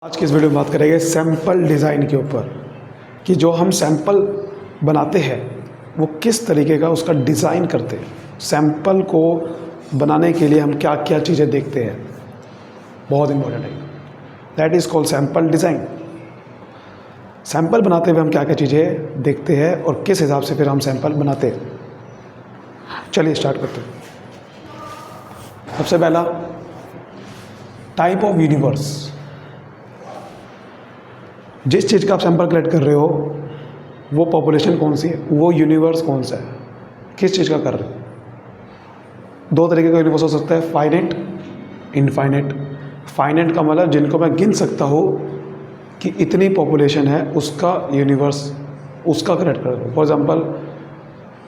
आज की इस वीडियो में बात करेंगे सैंपल डिज़ाइन के ऊपर कि जो हम सैंपल बनाते हैं वो किस तरीके का उसका डिज़ाइन करते हैं। सैंपल को बनाने के लिए हम क्या क्या चीज़ें देखते हैं, बहुत इंपॉर्टेंट है। That is called sample design. Sample बनाते हुए हम क्या क्या चीज़ें देखते हैं और किस हिसाब से फिर हम सैंपल बनाते हैं। चलिए स्टार्ट करते हैं। सबसे पहला, टाइप ऑफ यूनिवर्स। जिस चीज़ का आप सैंपल कलेक्ट कर रहे हो वो पॉपुलेशन कौन सी है, वो यूनिवर्स कौन सा है, किस चीज़ का कर रहे हो। दो तरीके का यूनिवर्स हो सकता है, फाइनेट, इनफाइनेट। फाइनेट का मतलब जिनको मैं गिन सकता हूँ कि इतनी पॉपुलेशन है, उसका यूनिवर्स, उसका कलेक्ट कर रहे हो। फॉर एग्ज़ाम्पल,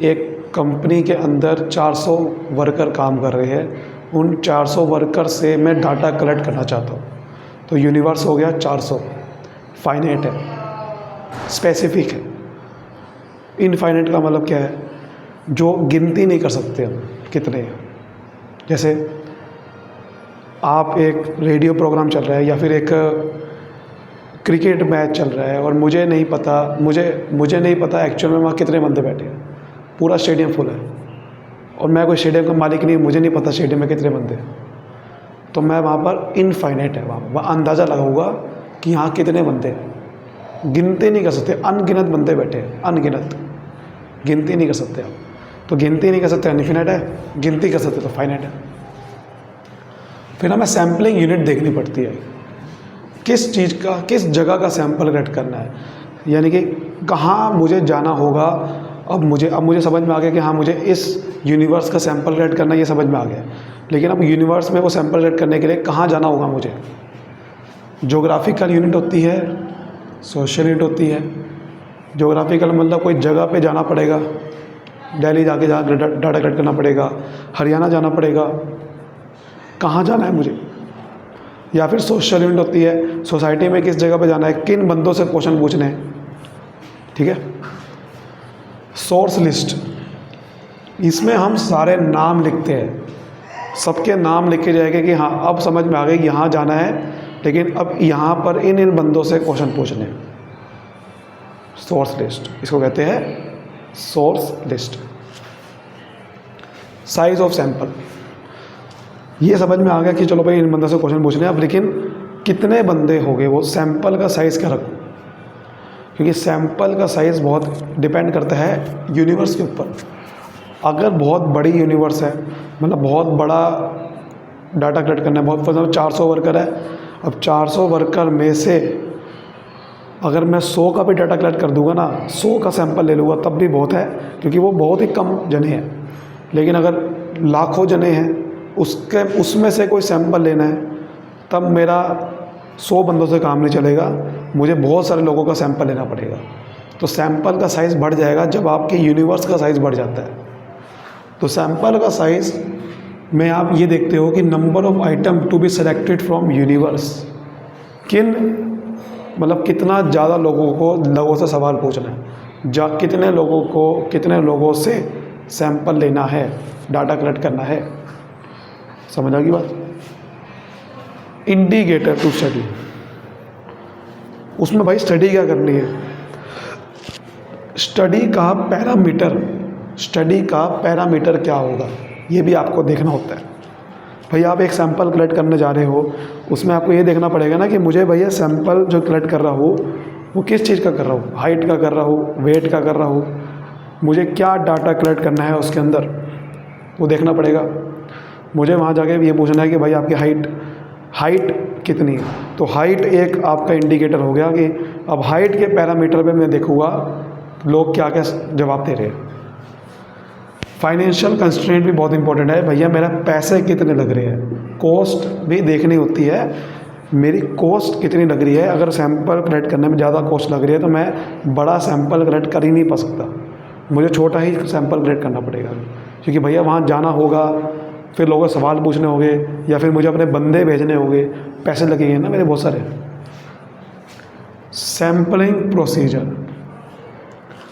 एक कंपनी के अंदर 400 वर्कर काम कर रहे हैं, उन 400 वर्कर से मैं डाटा कलेक्ट करना चाहता हूँ, तो यूनिवर्स हो गया 400। फाइनेट है, स्पेसिफिक है। इनफाइनेट का मतलब क्या है, जो गिनती नहीं कर सकते हम कितने हैं। जैसे आप एक रेडियो प्रोग्राम चल रहा है या फिर एक क्रिकेट मैच चल रहा है और मुझे नहीं पता एक्चुअल में वहाँ कितने बंदे बैठे हैं। पूरा स्टेडियम फुल है और मैं कोई स्टेडियम का मालिक नहीं, मुझे नहीं पता स्टेडियम में कितने बंदे हैं, तो मैं वहाँ पर इनफाइनेट है, वहाँ अंदाज़ा लगाऊंगा कि यहाँ कितने बंदे हैं। गिनती नहीं कर सकते, अनगिनत बंदे बैठे हैं, अनगिनत, गिनती नहीं कर सकते आप। तो गिनती नहीं कर सकते इनफिनिट है, गिनती कर सकते तो फाइनाइट है। फिर हमें सैम्पलिंग यूनिट देखनी पड़ती है, किस चीज़ का, किस जगह का सैंपल कलेक्ट करना है, यानी कि कहाँ मुझे जाना होगा। अब मुझे समझ में आ गया कि हाँ, मुझे इस यूनिवर्स का सैंपल कलेक्ट करना है, ये समझ में आ गया। लेकिन अब यूनिवर्स में वो सैंपल कलेक्ट करने के लिए कहाँ जाना होगा मुझे। ज्योग्राफिकल यूनिट होती है, सोशल यूनिट होती है। ज्योग्राफिकल मतलब कोई जगह पे जाना पड़ेगा, दिल्ली जाके डाटा कलेक्ट करना पड़ेगा, हरियाणा जाना पड़ेगा, कहाँ जाना है मुझे। या फिर सोशल यूनिट होती है, सोसाइटी में किस जगह पे जाना है, किन बंदों से क्वेश्चन पूछने हैं। ठीक है। सोर्स लिस्ट, इसमें हम सारे नाम लिखते हैं, सबके नाम लिखे जाएंगे कि हाँ अब समझ में आ गई यहाँ जाना है, लेकिन अब यहाँ पर इन बंदों से क्वेश्चन पूछने। सोर्स लिस्ट, इसको कहते हैं source list. Size of sample, ये समझ में आ गया कि चलो भाई इन बंदों से क्वेश्चन पूछने। अब लेकिन कितने बंदे हो गए, वो सैंपल का साइज़ क्या रखूँ, क्योंकि सैंपल का साइज़ बहुत डिपेंड करता है यूनिवर्स के ऊपर। अगर बहुत बड़ी यूनिवर्स है, मतलब बहुत बड़ा डाटा कलेक्ट करना है, बहुत, फॉर एग्जाम्पल 400 वर्कर है, अब 400 वर्कर में से अगर मैं 100 का भी डाटा कलेक्ट कर दूंगा ना, 100 का सैंपल ले लूँगा तब भी बहुत है, क्योंकि वो बहुत ही कम जने हैं। लेकिन अगर लाखों जने हैं, उसमें से कोई सैंपल लेना है, तब मेरा 100 बंदों से काम नहीं चलेगा, मुझे बहुत सारे लोगों का सैंपल लेना पड़ेगा। तो सैंपल का साइज़ बढ़ जाएगा जब आपके यूनिवर्स का साइज़ बढ़ जाता है। तो सैंपल का साइज़ में आप ये देखते हो कि number of item to be selected from universe, मतलब कितना ज़्यादा लोगों से सवाल पूछना है, कितने लोगों से सैंपल लेना है, डाटा कलेक्ट करना है। समझ आ गई बात। इंडिकेटर टू स्टडी, उसमें भाई स्टडी क्या करनी है, स्टडी का पैरामीटर क्या होगा, ये भी आपको देखना होता है। भाई आप एक सैंपल कलेक्ट करने जा रहे हो, उसमें आपको ये देखना पड़ेगा ना कि मुझे भैया सैंपल जो कलेक्ट कर रहा हूँ वो किस चीज़ का कर रहा हूँ, हाइट का कर रहा हूँ, वेट का कर रहा हूँ, मुझे क्या डाटा कलेक्ट करना है उसके अंदर, वो देखना पड़ेगा। मुझे वहाँ जाके ये पूछना है कि भाई आपकी हाइट कितनी है, तो हाइट एक आपका इंडिकेटर हो गया कि अब हाइट के पैरामीटर पे मैं देखूँगा लोग क्या क्या जवाब दे रहे हैं। फाइनेंशियल कंस्ट्रेंट भी बहुत इंपॉर्टेंट है, भैया मेरा पैसे कितने लग रहे हैं, कॉस्ट भी देखनी होती है, मेरी कॉस्ट कितनी लग रही है। अगर सैंपल कलेक्ट करने में ज़्यादा कॉस्ट लग रही है तो मैं बड़ा सैंपल कलेक्ट कर ही नहीं पा सकता, मुझे छोटा ही सैंपल कलेक्ट करना पड़ेगा, क्योंकि भैया वहाँ जाना होगा, फिर लोगों से सवाल पूछने होंगे, या फिर मुझे अपने बंदे भेजने होंगे, पैसे लगेंगे ना मेरे बहुत सारे। सैम्पलिंग प्रोसीजर,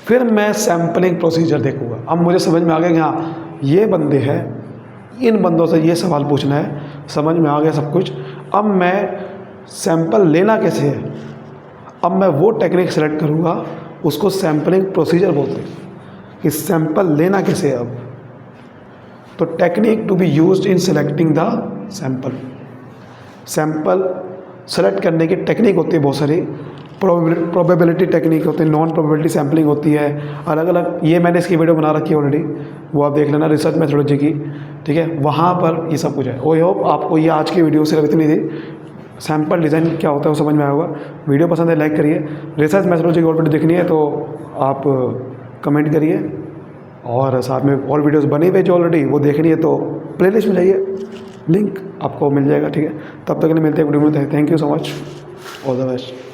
फिर मैं सैम्पलिंग प्रोसीजर देखूँगा। अब मुझे समझ में आ गया कि हाँ ये बंदे हैं, इन बंदों से ये सवाल पूछना है, समझ में आ गया सब कुछ। अब मैं सैंपल लेना कैसे है, अब मैं वो टेक्निक सेलेक्ट करूँगा, उसको सैम्पलिंग प्रोसीजर बोलते हैं कि सैंपल लेना कैसे है। अब तो technique to be used in selecting the sample, sample select करने की टेक्निक होती है बहुत सारी। प्रोबेबिलिटी टेक्निक होती है, नॉन प्रोबेबिलिटी सैम्पलिंग होती है, अलग अलग। ये मैंने इसकी वीडियो बना रखी है ऑलरेडी, वो आप देख लेना, रिसर्च मेथोडोलॉजी की, ठीक है, वहाँ पर ये सब कुछ है। आई होप आपको ये आज की वीडियो सिर्फ इतनी थी, सैंपल डिज़ाइन क्या होता है वो समझ में आया होगा। वीडियो पसंद है लाइक करिए, रिसर्च मेथोडोलॉजी की और वीडियो देखनी है तो आप कमेंट करिए, और साथ में और वीडियोस बने हुए जो ऑलरेडी वो देखनी है तो प्लेलिस्ट में जाइए, लिंक आपको मिल जाएगा, ठीक है। तब तक के लिए मिलते हैं वीडियो में, thank you so much, all the best.